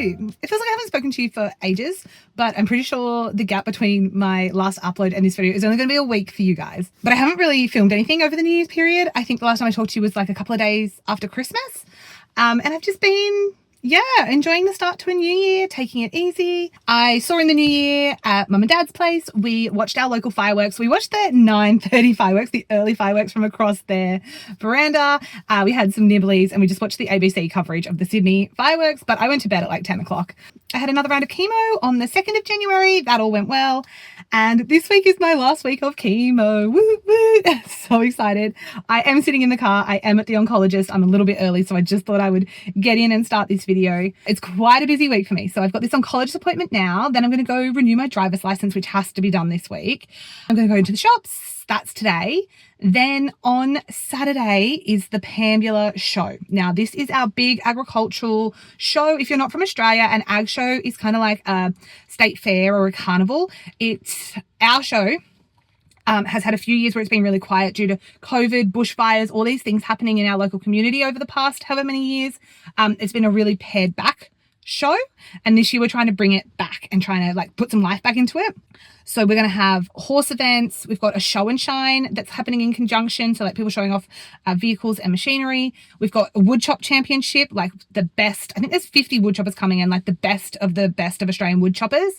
It feels like I haven't spoken to you for ages, but I'm pretty sure the gap between my last upload and this video is only going to be a week for you guys. But I haven't really filmed anything over the New Year's period. I think the last time I talked to you was like a couple of days after Christmas. And I've just been enjoying the start to a new year, taking it easy. I saw in the new year at mum and dad's place, we watched our local fireworks. We watched the 9:30 fireworks, the early fireworks from across their veranda. We had some nibblies and we just watched the ABC coverage of the Sydney fireworks, but I went to bed at like 10 o'clock. I had another round of chemo on the 2nd of January. That all went well. And this week is my last week of chemo. Woo, woo. So excited. I am sitting in the car. I am at the oncologist. I'm a little bit early, so I just thought I would get in and start this video. It's quite a busy week for me. So I've got this oncologist appointment now. Then I'm going to go renew my driver's license, which has to be done this week. I'm going to go into the shops. That's today. Then on Saturday is the Pambula show. Now, this is our big agricultural show. If you're not from Australia, an ag show is kind of like a state fair or a carnival. It's our show. Has had a few years where it's been really quiet due to COVID, bushfires, all these things happening in our local community over the past however many years. It's been a really pared back show. And this year we're trying to bring it back and trying to like put some life back into it. So we're going to have horse events. We've got a show and shine that's happening in conjunction. So like people showing off vehicles and machinery. We've got a woodchop championship, like the best. I think there's 50 woodchoppers coming in, like the best of Australian woodchoppers.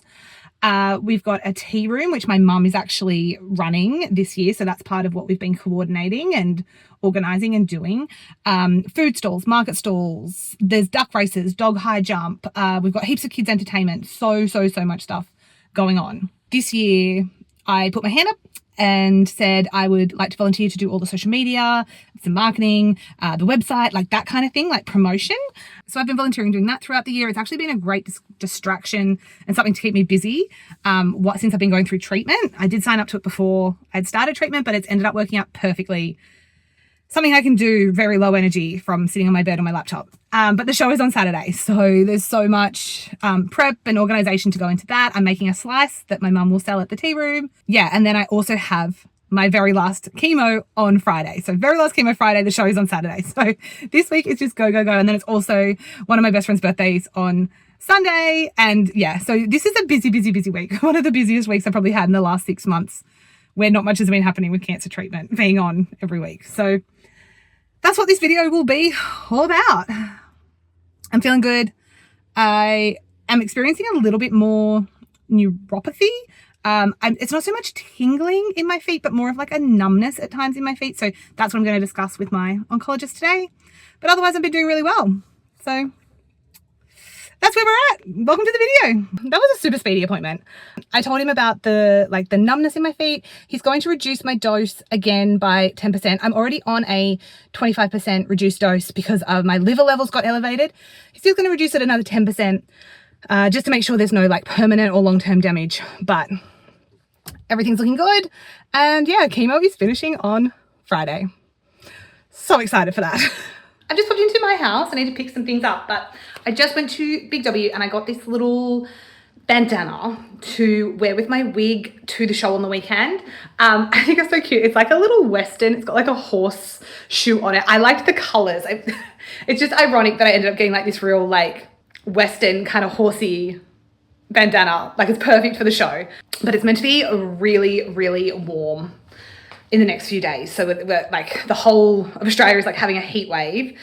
We've got a tea room, which my mum is actually running this year. So that's part of what we've been coordinating and organising and doing. Food stalls, market stalls. There's duck races, dog high jump. We've got heaps of kids entertainment. So much stuff going on. This year, I put my hand up and said I would like to volunteer to do all the social media, some marketing, the website, like that kind of thing, like promotion. So I've been volunteering doing that throughout the year. It's actually been a great distraction and something to keep me busy since I've been going through treatment. I did sign up to it before I'd started treatment, but it's ended up working out perfectly. Something I can do very low energy from sitting on my bed on my laptop. But the show is on Saturday, so there's so much prep and organisation to go into that. I'm making a slice that my mum will sell at the tea room. Yeah, and then I also have my very last chemo on Friday. So very last chemo Friday, the show is on Saturday. So this week is just go. And then it's also one of my best friend's birthdays on Sunday. And yeah, so this is a busy week. One of the busiest weeks I've probably had in the last 6 months where not much has been happening with cancer treatment being on every week. So that's what this video will be all about. I'm feeling good. I am experiencing a little bit more neuropathy. It's not so much tingling in my feet, but more of like a numbness at times in my feet. So that's what I'm going to discuss with my oncologist today. But otherwise, I've been doing really well. So that's where we're at. Welcome to the video. That was a super speedy appointment. I told him about the numbness in my feet. He's going to reduce my dose again by 10%. I'm already on a 25% reduced dose because of my liver levels got elevated. He's still going to reduce it another 10% just to make sure there's no like permanent or long-term damage. But everything's looking good. And yeah, chemo is finishing on Friday. So excited for that. I've just popped into my house. I need to pick some things up, but I just went to Big W and I got this little bandana to wear with my wig to the show on the weekend. I think it's so cute. It's like a little Western. It's got like a horse shoe on it. I liked the colors. It's just ironic that I ended up getting like this real like Western kind of horsey bandana. Like it's perfect for the show, but it's meant to be really warm in the next few days. So we're like the whole of Australia is like having a heat wave.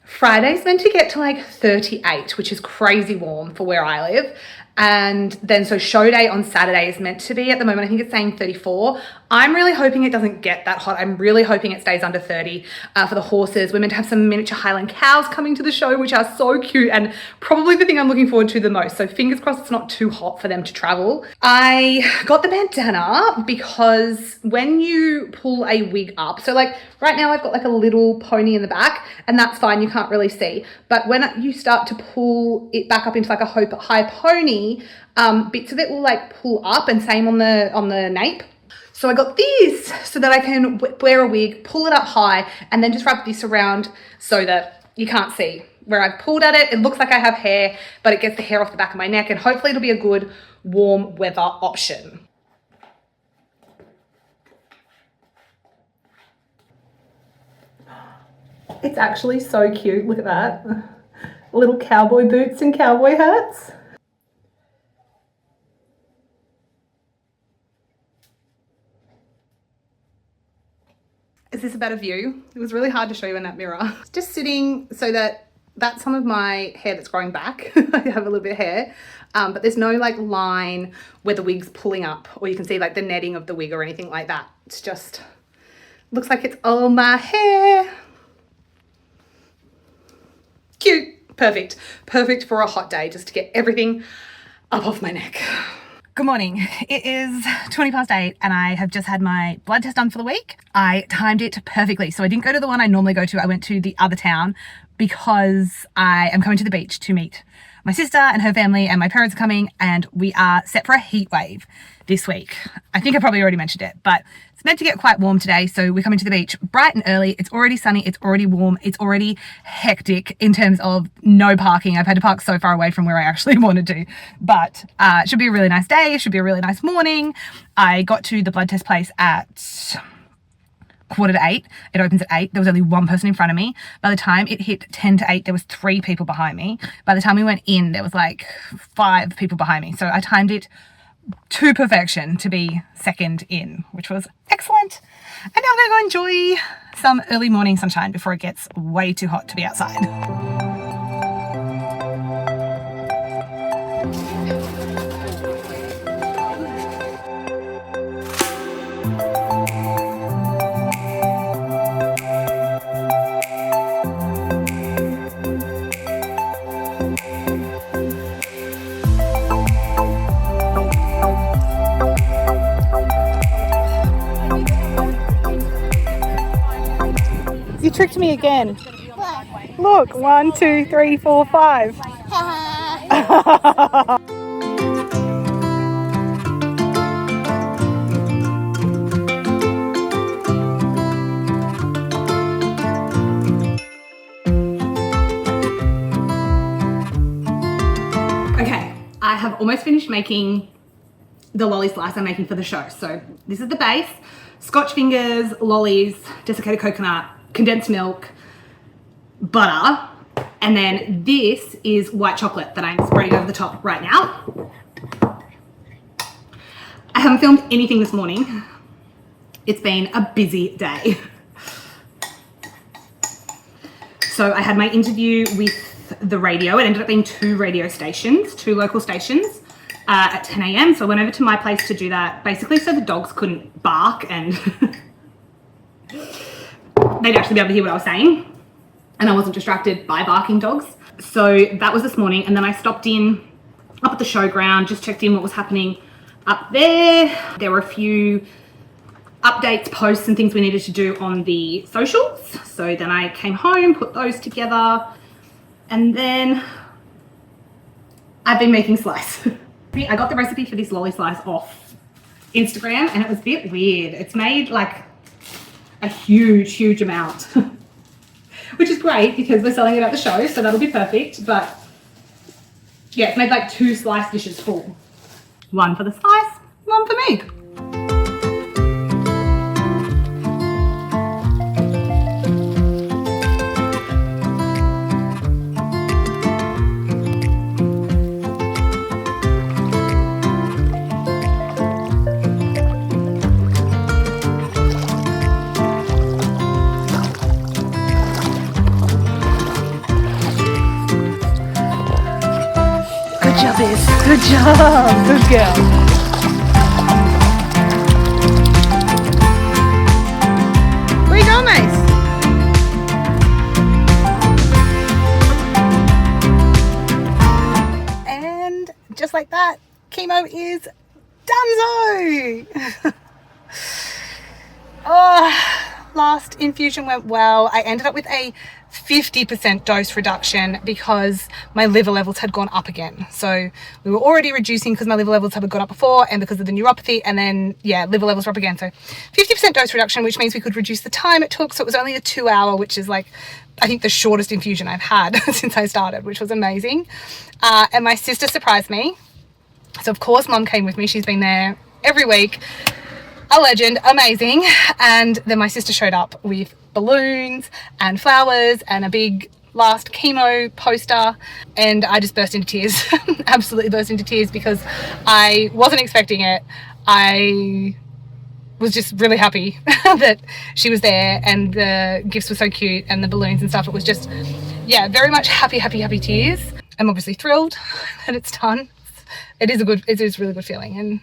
Friday's meant to get to like 38, which is crazy warm for where I live. And then so show day on Saturday is meant to be, at the moment, I think it's saying 34. I'm really hoping it doesn't get that hot. I'm really hoping it stays under 30 for the horses. We're meant to have some miniature Highland cows coming to the show, which are so cute and probably the thing I'm looking forward to the most. So fingers crossed it's not too hot for them to travel. I got the bandana because when you pull a wig up, so like right now I've got like a little pony in the back and that's fine, you can't really see. But when you start to pull it back up into like a high pony, bits of it will like pull up, and same on the nape. So I got this so that I can wear a wig, pull it up high, and then just wrap this around so that you can't see. Where I've pulled at it, it looks like I have hair, but it gets the hair off the back of my neck, and hopefully it'll be a good warm weather option. It's actually so cute. Look at that. little cowboy boots and cowboy hats. Is this a better view? It was really hard to show you in that mirror. Just sitting so that that's some of my hair that's growing back. I have a little bit of hair, but there's no like line where the wig's pulling up, or you can see like the netting of the wig or anything like that. It's just, looks like it's all my hair. Cute, perfect. Perfect for a hot day, just to get everything up off my neck. Good morning. It is 8:20 and I have just had my blood test done for the week. I timed it perfectly. So I didn't go to the one I normally go to. I went to the other town because I am coming to the beach to meet my sister and her family, and my parents are coming, and we are set for a heat wave this week. I think I probably already mentioned it, but it's meant to get quite warm today. So we're coming to the beach bright and early. It's already sunny. It's already warm. It's already hectic in terms of no parking. I've had to park so far away from where I actually wanted to, but it should be a really nice day. It should be a really nice morning. I got to the blood test place at 7:45. It opens at 8. There was only one person in front of me. By the time it hit 10 to 8, there was 3 people behind me. By the time we went in, there was like 5 people behind me. So I timed it to perfection to be second in, which was excellent. And now I'm going to go enjoy some early morning sunshine before it gets way too hot to be outside. You tricked me again. Look, 1, 2, 3, 4, 5. Okay, I have almost finished making the lolly slice I'm making for the show. So this is the base: Scotch fingers, lollies, desiccated coconut, condensed milk, butter, and then this is white chocolate that I'm spreading over the top right now. I haven't filmed anything this morning. It's been a busy day. So I had my interview with the radio. It ended up being 2 radio stations, 2 local stations at 10 a.m. So I went over to my place to do that, basically so the dogs couldn't bark and they'd actually be able to hear what I was saying, and I wasn't distracted by barking dogs. So that was this morning, and then I stopped in up at the showground, just checked in what was happening up there. There were a few updates, posts and things we needed to do on the socials. So then I came home, put those together, and then I've been making slice. I got the recipe for this lolly slice off Instagram, and it was a bit weird. It's made like a huge amount, which is great because we're selling it at the show, so that'll be perfect. But yeah, it's made like 2 slice dishes full. 1 for the slice, 1 for me. Good job, good girl. Where you going, Mace? And just like that, chemo is donezo. Oh, last infusion went well. I ended up with a 50% dose reduction because my liver levels had gone up again. So we were already reducing because my liver levels had gone up before, and because of the neuropathy, and then yeah, liver levels were up again. So 50% dose reduction, which means we could reduce the time it took. So it was only a 2-hour, which is like, I think the shortest infusion I've had since I started, which was amazing. And my sister surprised me. So of course mum came with me. She's been there every week. A legend, amazing. And then my sister showed up with balloons and flowers and a big last chemo poster, and I just burst into tears. Absolutely burst into tears because I wasn't expecting it. I was just really happy that she was there, and the gifts were so cute, and the balloons and stuff. It was just, yeah, very much happy tears. I'm obviously thrilled that it's done. It is a really good feeling. And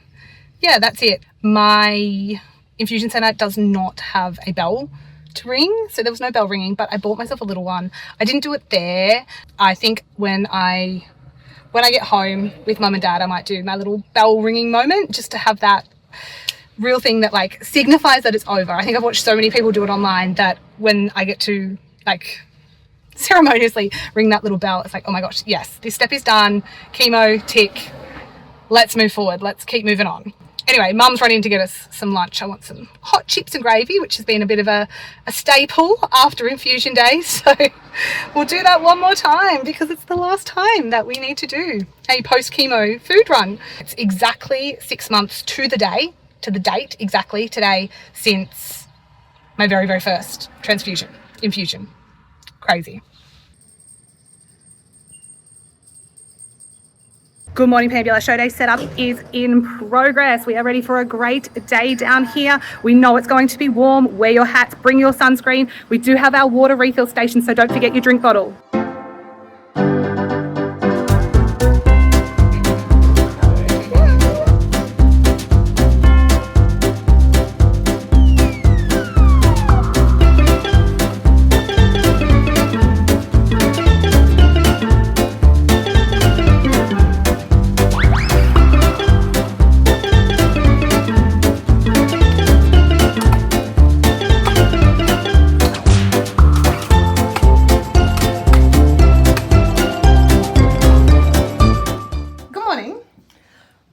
yeah, that's it. My infusion center does not have a bell to ring, so there was no bell ringing, but I bought myself a little one. I didn't do it there. I think when I get home with mum and dad, I might do my little bell ringing moment, just to have that real thing that like signifies that it's over. I think I've watched so many people do it online that when I get to like ceremoniously ring that little bell, it's like, oh my gosh, yes, this step is done. Chemo, tick. Let's move forward. Let's keep moving on. Anyway, mum's running to get us some lunch. I want some hot chips and gravy, which has been a bit of a staple after infusion day. So we'll do that one more time because it's the last time that we need to do a post-chemo food run. It's exactly 6 months to the date exactly today since my very, very first infusion. Crazy. Good morning, Pambula. Show day setup is in progress. We are ready for a great day down here. We know it's going to be warm. Wear your hats, bring your sunscreen. We do have our water refill station, so don't forget your drink bottle.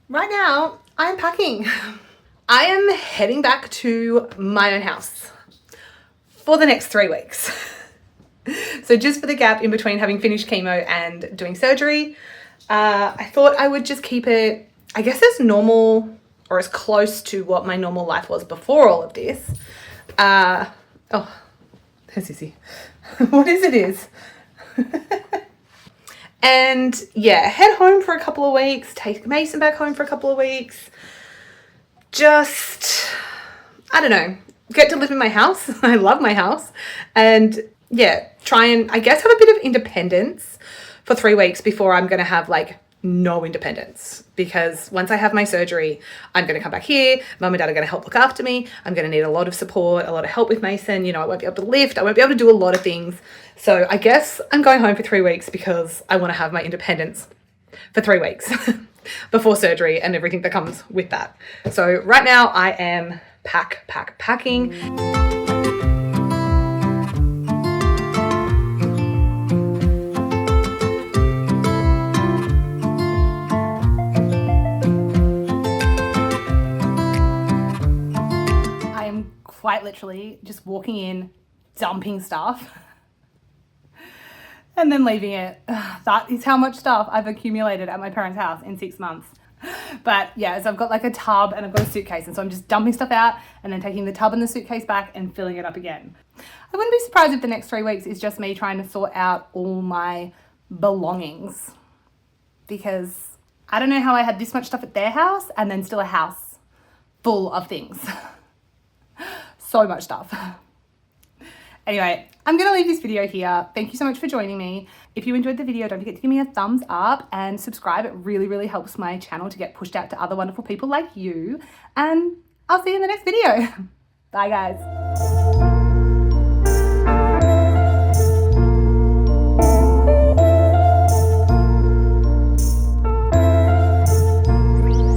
Right now, I'm packing. I am heading back to my own house for the next 3 weeks. So just for the gap in between having finished chemo and doing surgery, I thought I would just keep it, I guess, as normal or as close to what my normal life was before all of this. Oh, there's Izzy. What is it is? And yeah, head home for a couple of weeks, take Mason back home for a couple of weeks. Just, I don't know, get to live in my house. I love my house. And yeah, try and, I guess, have a bit of independence for 3 weeks before I'm going to have like no independence. Because once I have my surgery, I'm going to come back here. Mum and dad are going to help look after me. I'm going to need a lot of support, a lot of help with Mason. You know, I won't be able to lift. I won't be able to do a lot of things. So I guess I'm going home for 3 weeks because I want to have my independence for 3 weeks before surgery and everything that comes with that. So right now I am packing. Quite literally just walking in, dumping stuff and then leaving it. That is how much stuff I've accumulated at my parents' house in 6 months. But yeah, so I've got like a tub and I've got a suitcase, and so I'm just dumping stuff out and then taking the tub and the suitcase back and filling it up again. I wouldn't be surprised if the next 3 weeks is just me trying to sort out all my belongings, because I don't know how I had this much stuff at their house and then still a house full of things. So much stuff. Anyway, I'm going to leave this video here. Thank you so much for joining me. If you enjoyed the video, don't forget to give me a thumbs up and subscribe. It really, really helps my channel to get pushed out to other wonderful people like you. And I'll see you in the next video. Bye, guys.